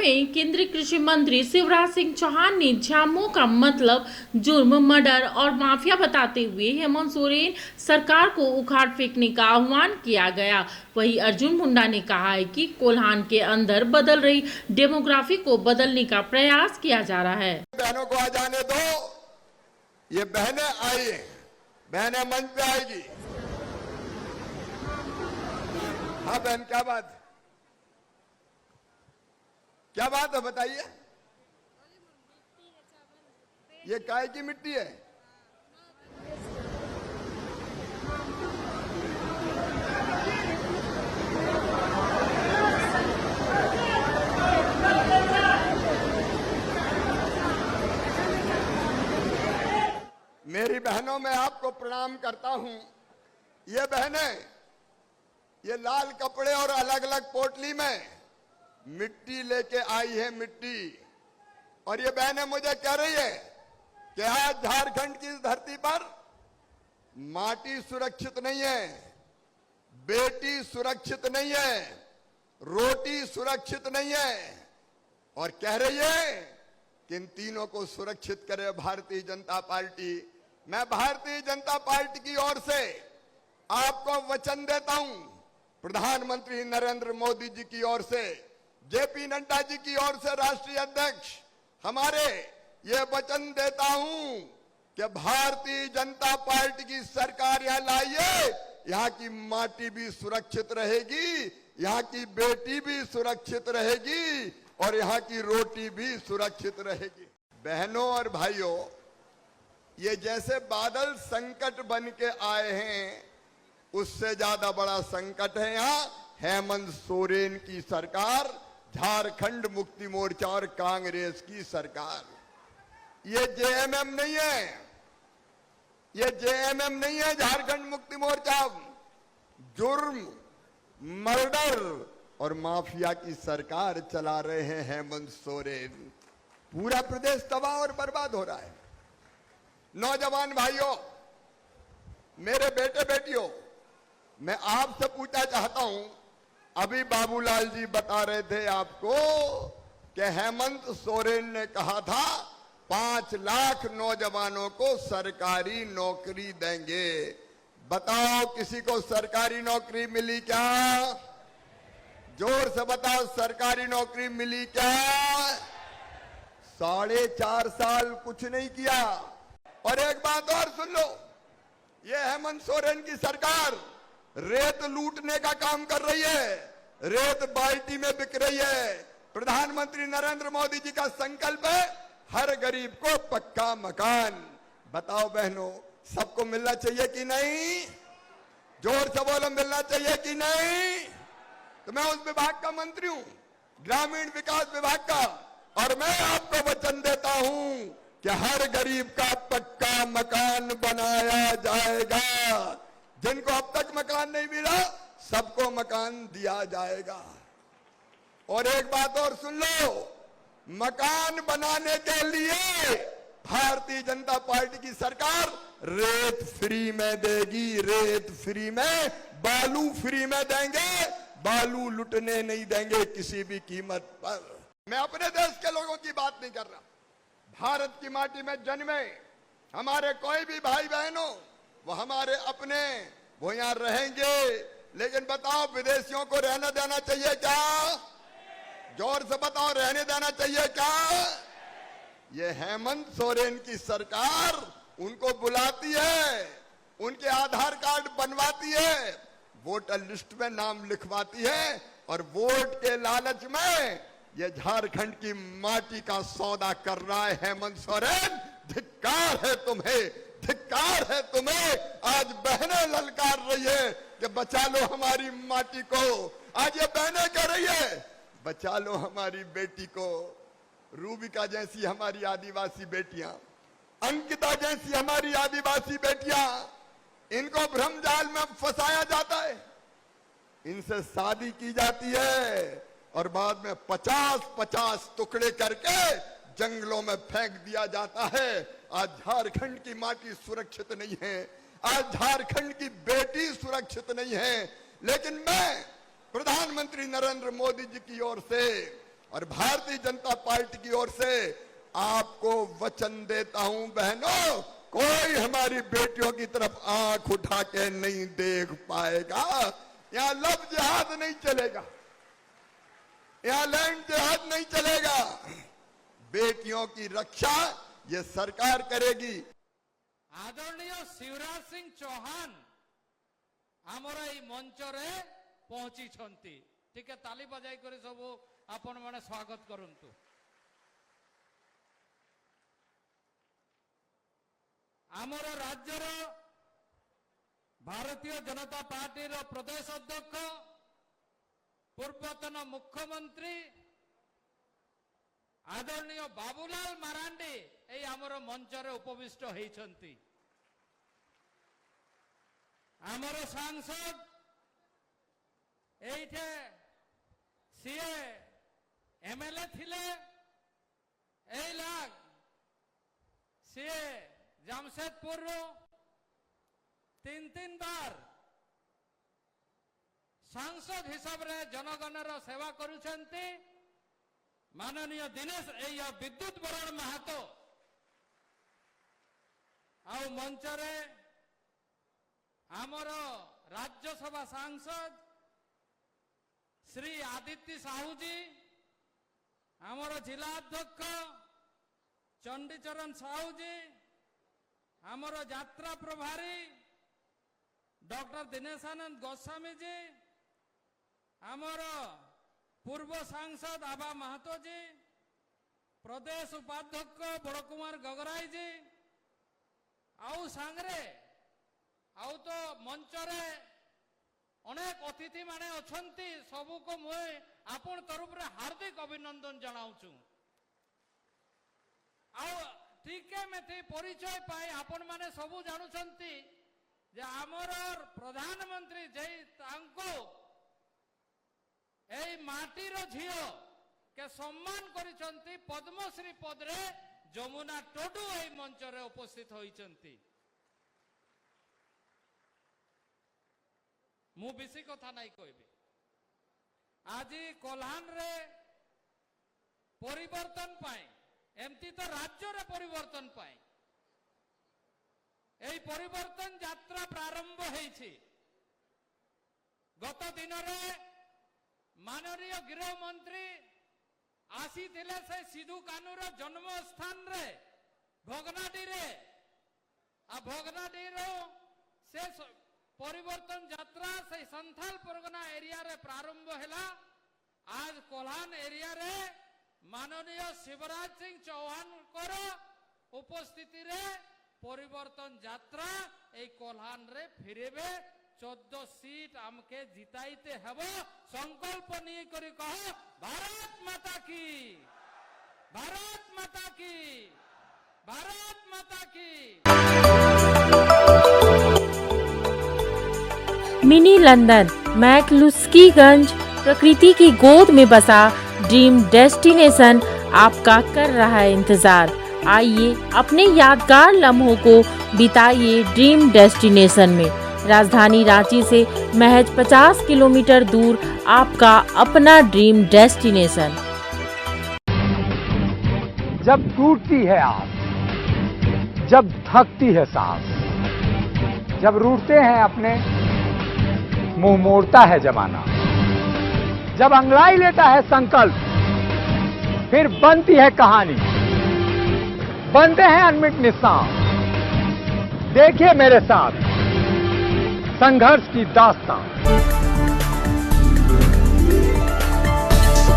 में केंद्रीय कृषि मंत्री शिवराज सिंह चौहान ने झामुमो का मतलब जुर्म, मर्डर और माफिया बताते हुए हेमंत सोरेन सरकार को उखाड़ फेंकने का आह्वान किया गया। वहीं अर्जुन मुंडा ने कहा है कि कोल्हान के अंदर बदल रही डेमोग्राफी को बदलने का प्रयास किया जा रहा है। बहनों को आ जाने दो, ये बहनें आई, बहनें मंच पे आएगी। हाँ बहन, क्या बात है बताइए। ये काय की मिट्टी है? मेरी बहनों, मैं आपको प्रणाम करता हूं। ये बहनें ये लाल कपड़े और अलग अलग पोटली में मिट्टी लेके आई है, मिट्टी। और ये बहनें मुझे कह रही है कि आज झारखंड की इस धरती पर माटी सुरक्षित नहीं है, बेटी सुरक्षित नहीं है, रोटी सुरक्षित नहीं है। और कह रही है कि इन तीनों को सुरक्षित करे भारतीय जनता पार्टी। मैं भारतीय जनता पार्टी की ओर से आपको वचन देता हूं, प्रधानमंत्री नरेंद्र मोदी जी की ओर से, जेपी नड्डा जी की ओर से, राष्ट्रीय अध्यक्ष हमारे, ये वचन देता हूं कि भारतीय जनता पार्टी की सरकार यहां लाइए, यहां की माटी भी सुरक्षित रहेगी, यहां की बेटी भी सुरक्षित रहेगी और यहां की रोटी भी सुरक्षित रहेगी। बहनों और भाइयों, ये जैसे बादल संकट बन के आए हैं, उससे ज्यादा बड़ा संकट है यहां हेमंत सोरेन की सरकार, झारखंड मुक्ति मोर्चा और कांग्रेस की सरकार। ये जेएमएम नहीं है, ये जेएमएम नहीं है झारखंड मुक्ति मोर्चा। जुर्म, मर्डर और माफिया की सरकार चला रहे हैं हेमंत सोरेन। पूरा प्रदेश तबाह और बर्बाद हो रहा है। नौजवान भाइयों, मेरे बेटे बेटियों, मैं आपसे पूछना चाहता हूं, अभी बाबूलाल जी बता रहे थे आपको कि हेमंत सोरेन ने कहा था 5 लाख नौजवानों को सरकारी नौकरी देंगे। बताओ, किसी को सरकारी नौकरी मिली क्या? जोर से बताओ, सरकारी नौकरी मिली क्या? 4.5 साल कुछ नहीं किया। और एक बात और सुन लो, ये हेमंत सोरेन की सरकार रेत लूटने का काम कर रही है, रेत बाल्टी में बिक रही है। प्रधानमंत्री नरेंद्र मोदी जी का संकल्प है हर गरीब को पक्का मकान। बताओ बहनों, सबको मिलना चाहिए कि नहीं? जोर से बोलो, मिलना चाहिए कि नहीं? तो मैं उस विभाग का मंत्री हूं, ग्रामीण विकास विभाग का, और मैं आपको वचन देता हूं कि हर गरीब का पक्का मकान बनाया जाएगा। जिनको अब तक मकान नहीं मिला, सबको मकान दिया जाएगा। और एक बात और सुन लो, मकान बनाने के लिए भारतीय जनता पार्टी की सरकार रेत फ्री में देगी, रेत फ्री में, बालू फ्री में देंगे, बालू लुटने नहीं देंगे किसी भी कीमत पर। मैं अपने देश के लोगों की बात नहीं कर रहा, भारत की माटी में जन्मे हमारे कोई भी भाई बहनों, वो हमारे अपने, वो यहां रहेंगे। लेकिन बताओ, विदेशियों को रहने देना चाहिए क्या? जोर से बताओ, रहने देना चाहिए क्या? ये हेमंत सोरेन की सरकार उनको बुलाती है, उनके आधार कार्ड बनवाती है, वोटर लिस्ट में नाम लिखवाती है, और वोट के लालच में ये झारखंड की माटी का सौदा कर रहा है हेमंत सोरेन। धिक्कार है तुम्हें, धिक्कार है तुम्हें। आज बहनें ललकार रही है कि बचा लो हमारी माटी को। आज ये बहनें कह रही है बचा लो हमारी बेटी को। रूबिका जैसी हमारी आदिवासी बेटियां, अंकिता जैसी हमारी आदिवासी बेटियां, इनको भ्रमजाल में फंसाया जाता है, इनसे शादी की जाती है और बाद में 50-50 टुकड़े करके जंगलों में फेंक दिया जाता है। आज झारखंड की माटी सुरक्षित नहीं है, आज झारखंड की बेटी सुरक्षित नहीं है। लेकिन मैं प्रधानमंत्री नरेंद्र मोदी जी की ओर से और भारतीय जनता पार्टी की ओर से आपको वचन देता हूं बहनों, कोई हमारी बेटियों की तरफ आंख उठा के नहीं देख पाएगा। यहां लव जिहाद नहीं चलेगा, यहां लैंड जिहाद नहीं चलेगा। बेटियों की रक्षा ये सरकार करेगी। आदरणीय शिवराज सिंह चौहान आमर এই মঞ্চরে পৌঁছিছন্তি। ঠিক আছে, তালি বজাই করে সবু আপন মানে স্বাগত করন্তু। ଆମର ରାଜ୍ୟର ଭାରତୀୟ ଜନତା ପାର୍ଟିର ପ୍ରଦେଶ ଅଧ୍ୟକ୍ଷ ପୂର୍ବତନ ମୁଖ୍ୟମନ୍ତ୍ରୀ ଆଦରଣୀୟ ବାବୁଲାଲ ମାରାଣ୍ଡି এই ଆମର ମଞ୍ଚରେ ଉପବିଷ୍ଟ ହେଇଛନ୍ତି। ଆମର ସାଂସଦ এইঠে ସିଏ ଏମଏଲଏ ଥିଲେ, এই লাগ ସିଏ ଜାମଶେଦପୁରରୁ ତିନ ବାର ସାଂସଦ ହିସାବରେ ଜନଗଣର ସେବା କରୁଛନ୍ତି। माननीय दिनेश विद्युत बरण महातो आउ मंचरे आमर राज्यसभा सांसद श्री आदित्य साहूजी, आमर जिला अध्यक्ष चंडीचरण साहूजी, आमर यात्रा प्रभारी डॉक्टर दिनेशानंद गोस्वामी जी, आमर पूर्व सांसद आबा महतो जी, प्रदेश उपाध्यक्ष बड़ कुमार गगराई जी, आउ सांगरे आउ तो मंचरे अनेक अतिथि माने अछंती, सबू को मुझे आपण तरफ रे हार्दिक अभिनंदन जनाऊछु। आउ टिके मेथि परिचय पाई आपण माने सबू जानुछंती जे आमर प्रधानमंत्री जे तांको এই মাটির ঝিও কে সম্মান করিছন্তি পদ্মশ্রী পদরে যমুনা টুডু এই মঞ্চরে উপস্থিত হইছন্তি। মু বেশি কথা নাই কইবি। আজি কোলহান রে পরিবর্তন পাই, এমতি তো রাজ্যরে পরিবর্তন পাই এই পরিবর্তন যাত্রা প্রারম্ভ হয়েছে। গত দিনরে माननीय गृह मंत्री आसी थिले से सिधु कानूर जन्म स्थान रे भोगनाडी रे आ भोगनाडी रो से परिवर्तन यात्रा से संथाल परगना एरिया रे प्रारंभ हैला। आज कोल्हान एरिया रे माननीय शिवराज सिंह चौहान को उपस्थिति रे परिवर्तन यात्रा ए कोल्हान रे फिरेबे। 14 सीट आमके जिताइते हबो, संकल्प नहीं करी कहो भारत माता की, भारत माता की, भारत माता की। मिनी लंदन मैक्लुस्कीगंज प्रकृति की गोद में बसा ड्रीम डेस्टिनेशन आपका कर रहा है इंतजार। आइए अपने यादगार लम्हों को बिताइए ड्रीम डेस्टिनेशन में। राजधानी रांची से महज 50 किलोमीटर दूर आपका अपना ड्रीम डेस्टिनेशन। जब टूटती है आस, जब थकती है सांस, जब रूठते हैं अपने, मुंह मोड़ता है जमाना, जब अंगड़ाई लेता है संकल्प, फिर बनती है कहानी, बनते हैं अनमिट निशान। देखिए मेरे साथ संघर्ष की दास्तां।